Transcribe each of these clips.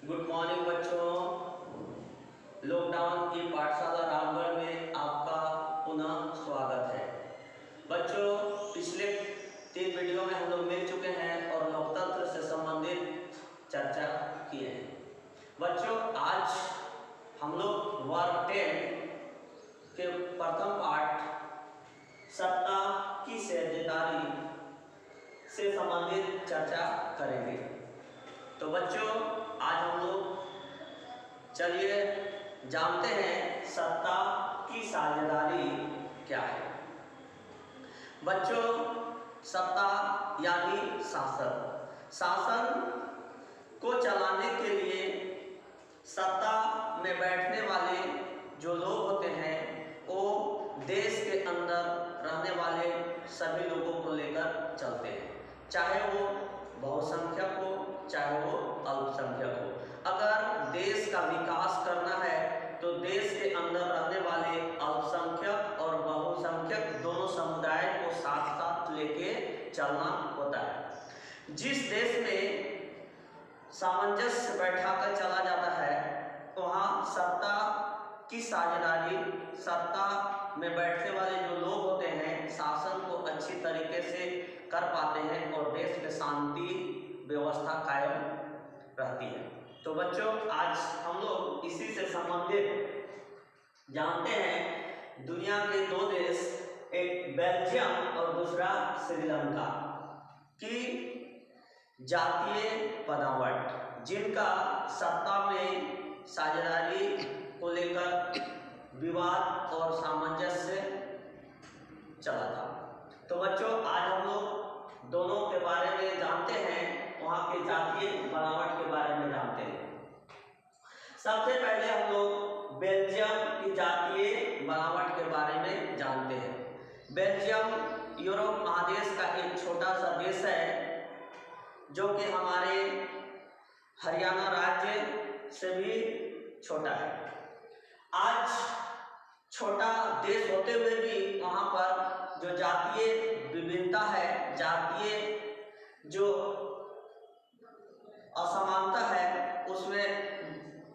Good morning बच्चों। Lockdown की पाठशाला रामगढ़ में आपका पुनः स्वागत है। बच्चों, पिछले 3 वीडियो में हम लोग मिल चुके हैं और लोकतंत्र से संबंधित चर्चा किए हैं। बच्चों, आज हम लोग वर्ग 10 के प्रथम पाठ सत्ता की साझेदारी से संबंधित चर्चा करेंगे। तो बच्चों, आज हम लोग चलिए जानते हैं सत्ता की साझेदारी क्या है। बच्चों, सत्ता यानी शासन को चलाने के लिए सत्ता में बैठने वाले जो लोग होते हैं वो देश के अंदर रहने वाले सभी लोगों को लेकर चलते हैं, चाहे वो बहुसंख्यक हो चाहे वो अल्पसंख्यक हो। अगर देश का विकास करना है तो देश के अंदर रहने वाले अल्पसंख्यक और बहुसंख्यक दोनों समुदाय को साथ साथ लेके चलना होता है। जिस देश में सामंजस्य बैठाकर चला जाता है वहाँ सत्ता की साझेदारी, सत्ता में बैठने वाले जो लोग होते हैं शासन को अच्छी तरीके से कर पाते हैं और देश में शांति व्यवस्था कायम रहती है। तो बच्चों, आज हम लोग इसी से संबंधित जानते हैं दुनिया के 2 देश, एक बेल्जियम और दूसरा श्रीलंका की जातीय बनावट, जिनका सत्ता में साझेदारी को लेकर विवाद और सामंजस्य चला था। तो बच्चों, आज हम लोग दोनों के बारे में जानते हैं, वहाँ के जातीय बनावट के बारे में जानते हैं। सबसे पहले हम लोग बेल्जियम की जातीय बनावट के बारे में जानते हैं। बेल्जियम यूरोप महादेश का एक छोटा सा देश है जो कि हमारे हरियाणा राज्य से भी छोटा है। आज छोटा देश होते हुए भी वहाँ पर जो जातीय विभिन्नता है, जातीय जो असमानता है, उसमें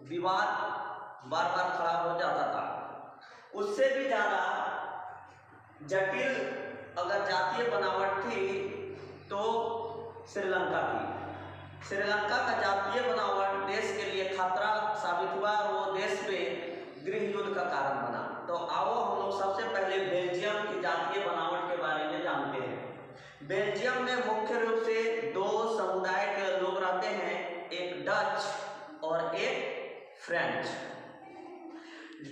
विवाद बार बार खड़ा हो जाता था। उससे भी ज़्यादा जटिल अगर जातीय बनावट थी तो श्रीलंका की। श्रीलंका का जातीय बनावट देश के लिए खतरा साबित हुआ और वो देश में गृह युद्ध का कारण बना। तो आओ हम लोग सबसे पहले बेल्जियम की जातीय बनावट के बारे में जानते हैं। बेल्जियम में मुख्य रूप से 2 समुदाय के लोग रहते हैं, एक डच और एक फ्रेंच।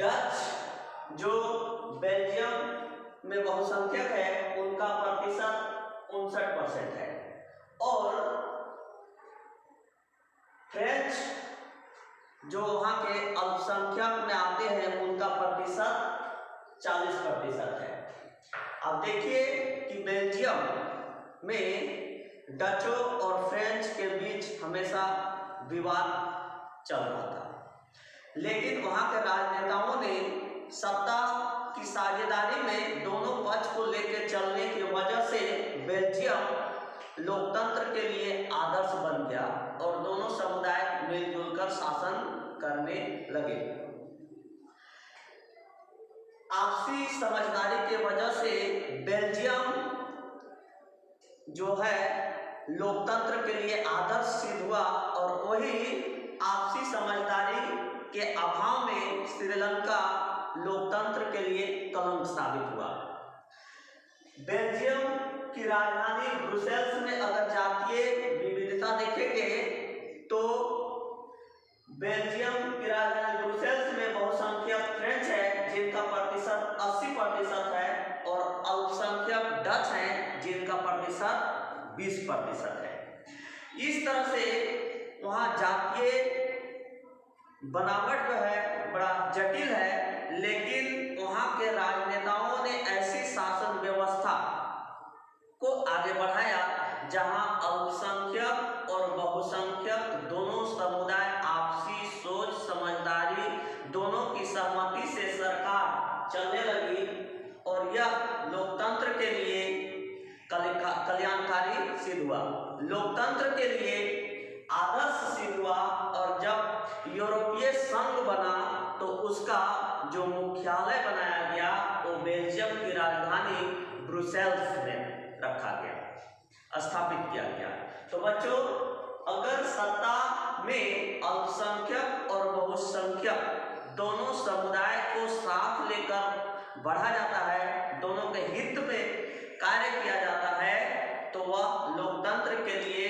डच जो बेल्जियम में बहुसंख्यक है उनका प्रतिशत 59% है और फ्रेंच जो वहाँ के अल्पसंख्यक में आते हैं उनका प्रतिशत 40% है। अब देखिए कि बेल्जियम में डचों और फ्रेंच के बीच हमेशा विवाद चल रहा था, लेकिन वहाँ के राजनेताओं ने सत्ता की साझेदारी में दोनों पक्ष को लेकर चलने की वजह से बेल्जियम लोकतंत्र के लिए आदर्श बन गया और दोनों समुदाय मिलजुल कर शासन करने लगे। आपसी समझदारी की वजह से बेल्जियम जो है लोकतंत्र के लिए आदर्श सिद्ध हुआ और वही आपसी समझदारी के अभाव में श्रीलंका लोकतंत्र के लिए कलंक साबित हुआ। बेल्जियम की राजधानी ब्रुसेल्स में अगर जातीय विविधता देखेंगे तो बेल्जियम की राजधानी ब्रुसेल्स में बहुसंख्यक फ्रेंच है जिनका प्रतिशत 80% है और अल्पसंख्यक डच हैं जिनका प्रतिशत 20% है। इस तरह से वहाँ जातीय बनावट जो है बड़ा जटिल है, लेकिन वहाँ के राजनेताओं ने ऐसी शासन व्यवस्था को आगे बढ़ाया जहां अल्पसंख्यक और बहुसंख्यक दोनों समुदाय आपसी सोच समझदारी दोनों की सहमति से सरकार चलने लगी और यह लोकतंत्र के लिए कल्याणकारी सिद्ध हुआ, लोकतंत्र के लिए आदर्श सिद्ध हुआ। और जब यूरोपीय संघ बना तो उसका जो मुख्यालय बनाया गया वो बेल्जियम की राजधानी ब्रुसेल्स में रखा गया, स्थापित किया गया। तो बच्चों, अगर सत्ता में अल्पसंख्यक और बहुसंख्यक दोनों समुदाय को साथ लेकर बढ़ा जाता है, दोनों के हित में कार्य किया जाता है, तो वह लोकतंत्र के लिए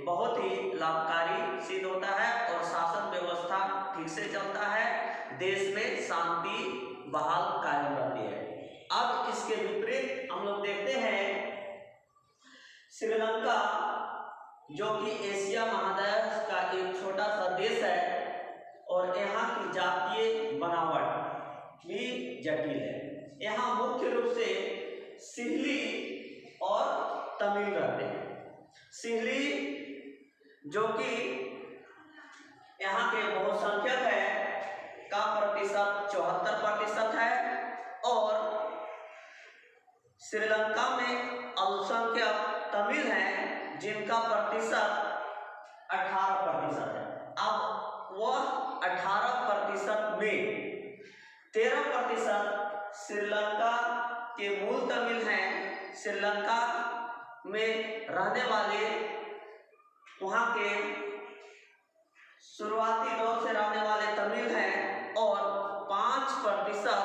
बहुत ही लाभकारी सिद्ध होता है और शासन व्यवस्था ठीक से चलता है, देश में शांति बहाल कायम रहती है। अब इसके विपरीत हम लोग देखते हैं श्रीलंका, जो कि एशिया महाद्वीप का एक छोटा सा देश है और यहाँ की जातीय बनावट भी जटिल है। यहाँ मुख्य रूप से सिंहली और तमिल रहते हैं। सिंहली जो कि यहाँ के बहुसंख्यक है का प्रतिशत 74% है और श्रीलंका में अल्पसंख्यक तमिल हैं जिनका प्रतिशत 18% है। अब वह 18% में 13% श्रीलंका के मूल तमिल हैं, श्रीलंका में रहने वाले वहाँ के शुरुआती दौर से रहने वाले तमिल हैं और 5%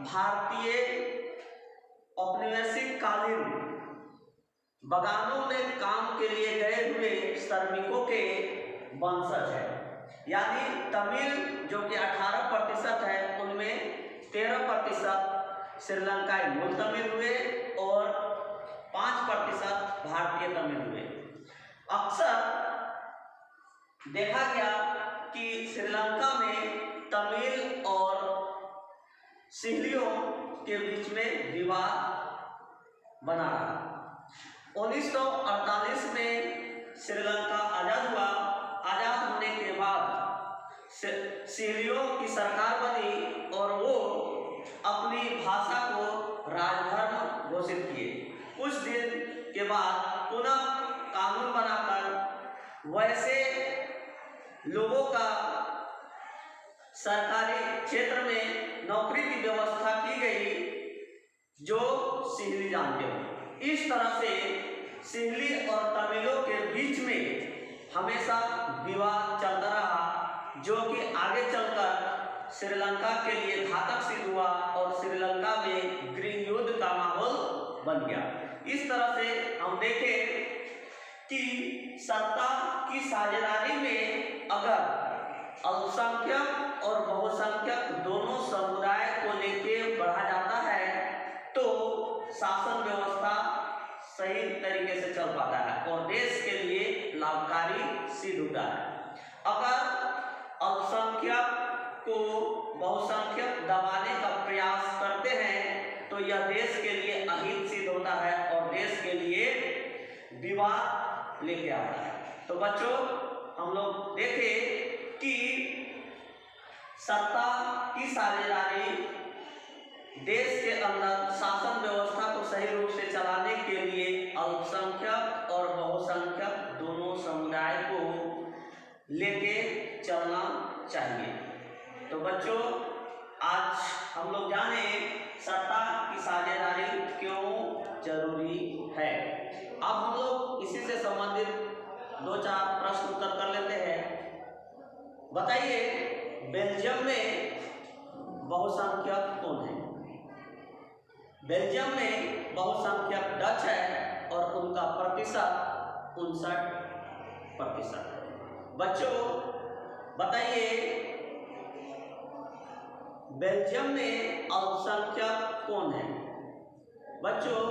भारतीय औपनिवेशिक कालीन बगानों में काम के लिए गए हुए श्रमिकों के वंशज है। यानी तमिल जो कि 18% है, उनमें 13% श्रीलंकाई मूल तमिल हुए और 5% भारतीय तमिल हुए। अक्सर देखा गया कि श्रीलंका में तमिल और सिंहलियों के बीच में विवाद बना रहा। 1948 में श्रीलंका आजाद हुआ। आजाद होने के बाद सिंहलियों की सरकार बनी और वो अपनी भाषा को राजधर्म घोषित किए। कुछ दिन के बाद पुनः कानून बनाकर वैसे लोगों का सरकारी क्षेत्र में नौकरी की व्यवस्था की गई जो सिंहली जानते हो। इस तरह से सिंहली और तमिलों के बीच में हमेशा विवाद चलता रहा, जो कि आगे चलकर श्रीलंका के लिए घातक सिद्ध हुआ और श्रीलंका में गृह युद्ध का माहौल बन गया। इस तरह से हम देखें कि सत्ता की साझेदारी में अगर अल्पसंख्यक और बहुसंख्यक दोनों समुदाय को लेके बढ़ा जाता है तो शासन व्यवस्था सही तरीके से चल पाता है और देश के लिए लाभकारी सिद्ध होता है। अगर अल्पसंख्यक को बहुसंख्यक दबाने का प्रयास करते हैं तो यह देश के लिए अहित सिद्ध होता है और देश के लिए विवाद लेके आता है। तो बच्चों, हम लोग देखें कि सत्ता की साझेदारी देश के अंदर शासन व्यवस्था को सही रूप से चलाने के लिए अल्पसंख्यक और बहुसंख्यक दोनों समुदाय को लेके चलना चाहिए। तो बच्चों, आज हम लोग जाने सत्ता की साझेदारी क्यों जरूरी है। अब हम लोग इसी से संबंधित 2-4 प्रश्न उत्तर कर लेते हैं। बताइए, बेल्जियम में बहुसंख्यक कौन है? बेल्जियम में बहुसंख्यक डच है और उनका प्रतिशत 59% है। बच्चों बताइए, बेल्जियम में अल्पसंख्यक कौन है? बच्चों,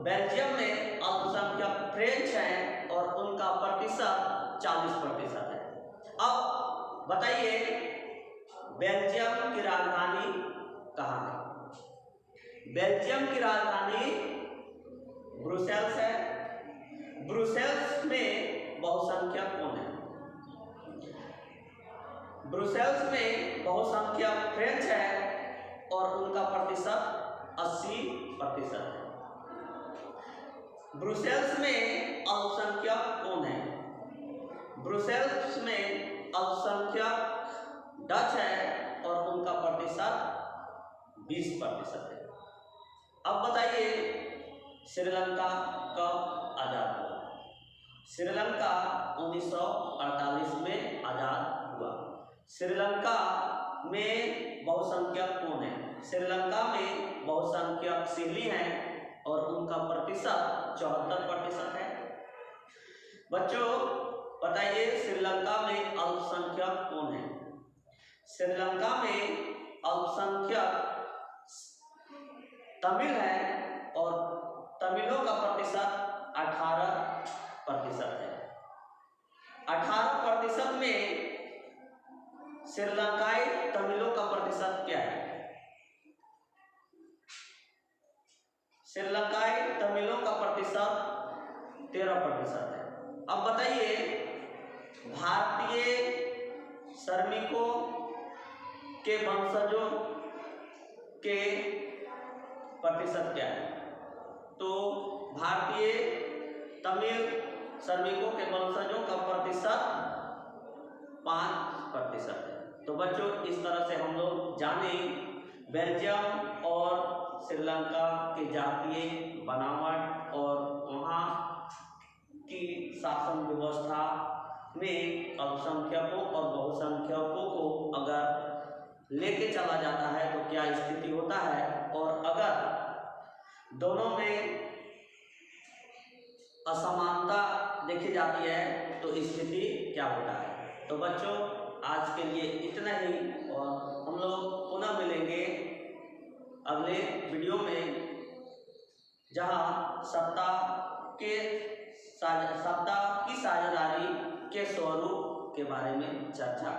बेल्जियम में अल्पसंख्यक फ्रेंच हैं और उनका प्रतिशत 40% है। अब बताइए, बेल्जियम की राजधानी कहाँ है? बेल्जियम की राजधानी ब्रुसेल्स है। ब्रुसेल्स में बहुसंख्यक कौन है? ब्रुसेल्स में बहुसंख्यक फ्रेंच है और उनका प्रतिशत 80% है। ब्रुसेल्स में अल्पसंख्यक कौन है? ब्रुसेल्स में अल्पसंख्यक डच है और उनका प्रतिशत 20% है। अब बताइए श्रीलंका कब आज़ाद हुआ? श्रीलंका 1948 में आज़ाद हुआ। श्रीलंका में बहुसंख्यक कौन है? श्रीलंका में बहुसंख्यक सिल्ली हैं और उनका प्रतिशत 74% है। बच्चों बताइए श्रीलंका में अल्पसंख्यक कौन है? श्रीलंका में अल्पसंख्यक तमिल है और तमिलों का प्रतिशत 18% है। 18% में श्रीलंकाई तमिलों का प्रतिशत क्या है? श्रीलंकाई तमिलों का प्रतिशत 13% है। अब बताइए भारतीय श्रमिकों के वंशजों के प्रतिशत क्या है? तो भारतीय तमिल श्रमिकों के वंशजों का प्रतिशत 5% है। तो बच्चों इस तरह से हम लोग जाने बेल्जियम और श्रीलंका के जातीय बनावट और वहाँ की शासन व्यवस्था में अल्पसंख्यकों और बहुसंख्यकों को अगर लेके चला जाता है तो क्या स्थिति होता है, और अगर दोनों में असमानता देखी जाती है तो स्थिति क्या होता है। तो बच्चों आज के लिए इतना ही, और हम लोग पुनः मिलेंगे अगले वीडियो में जहां सत्ता की साझेदारी के स्वरूप के बारे में चर्चा